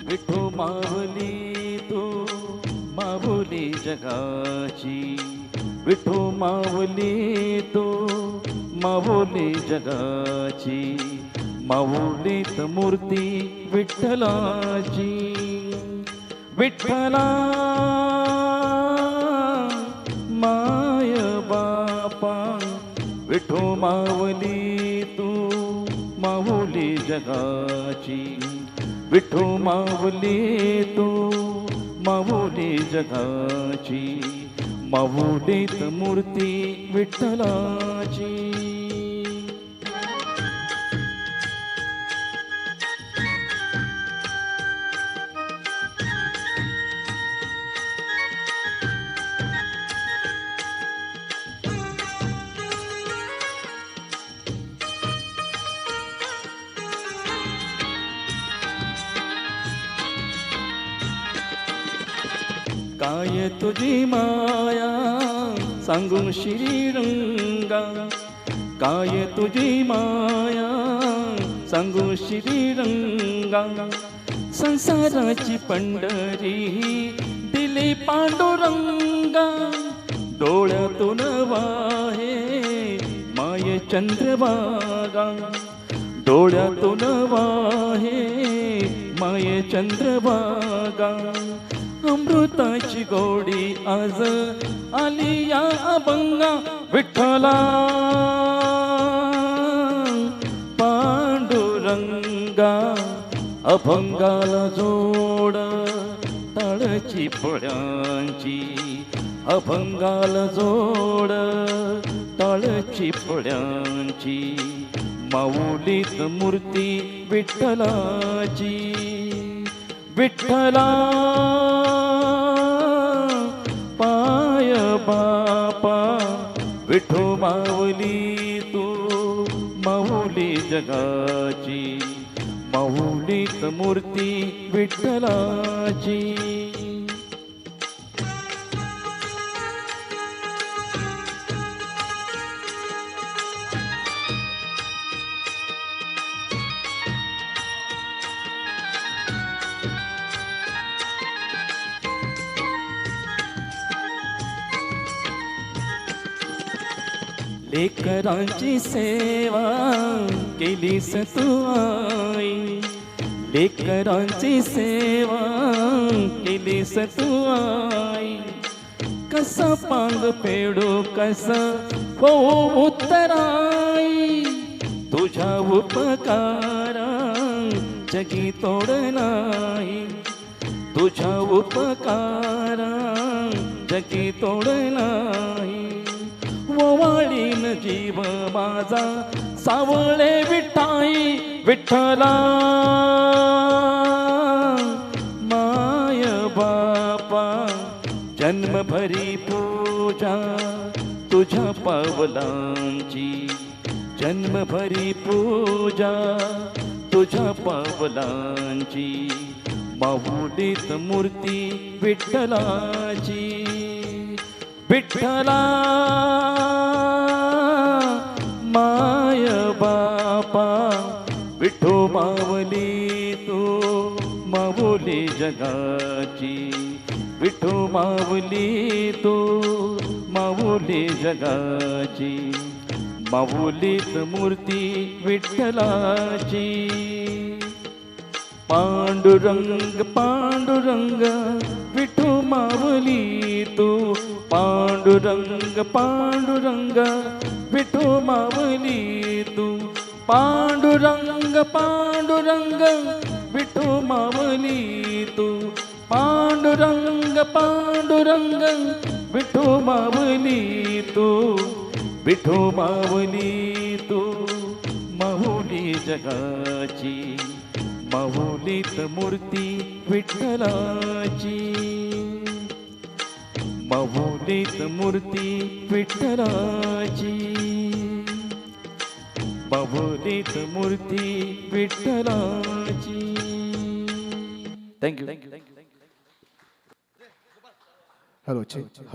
विठू माऊली तू माऊली जगाची, विठू माऊली तू माऊली जगाची, माऊलीत मूर्ती विठ्ठलाची. विठ्ठला माय बापा, विठू माऊली तू माऊली जगाची, विठू माऊली तू माऊली जगाची, माऊलीत मूर्ती विठ्ठलाची. काय तुझी माया सांगू श्रीरंगा, काय तुझी माया सांगू श्रीरंगा. संसाराची पंढरी दिली पांडुरंगा, डोळ्यातून वाहे माय चंद्रभागा, डोळ्यातून वाहे माय चंद्रभागा. अमृताची गोडी आज आली या अभंगा, विठ्ठला पांडुरंगा. अभंगाला जोड ताळची फळ्यांची, अभंगाला जोड ताळची फळ्यांची, माऊलीत मूर्ती विठ्ठलाची. विठ्ठला पाय बापा, विठू माऊली तू माऊली जगाची, माऊलीत मूर्ती विठ्ठलाची. लेकरांची सेवा केलीस तू आई, लेकरांची सेवा केलीस तू आई. कसा पांग फेडू कसा हो उत्तराई, तुझ्या उपकारा जगी तोड नाही, तुझ्या उपकारा जगी तोड नाही. ववाळीन जीव माझा सावळे विठाई, विठ्ठला माय बापा. जन्मभरी पूजा तुझ्या पावलांची, जन्मभरी पूजा तुझ्या पावलांची, माऊलीत मूर्ती विठ्ठलाची. विठ्ठला माय बापा, विठू माऊली तू माऊली जगाची, विठू माऊली तू माऊली जगाची, माऊलीत मूर्ती विठ्ठलाची. पांडुरंग पांडुरंग विठू माऊली तू, पांडुरंग पांडुरंग विठू माऊली तू, पांडुरंग पांडुरंग विठू माऊली तू, पांडुरंग पांडुरंग विठू माऊली तू, विठू माऊली तू माऊली जगाची, माऊलीत मूर्ती विठ्ठलाची, माऊलीत मूर्ती विठ्ठलाची, माऊलीत मूर्ती विठ्ठलाची. थँक्यू. हॅलो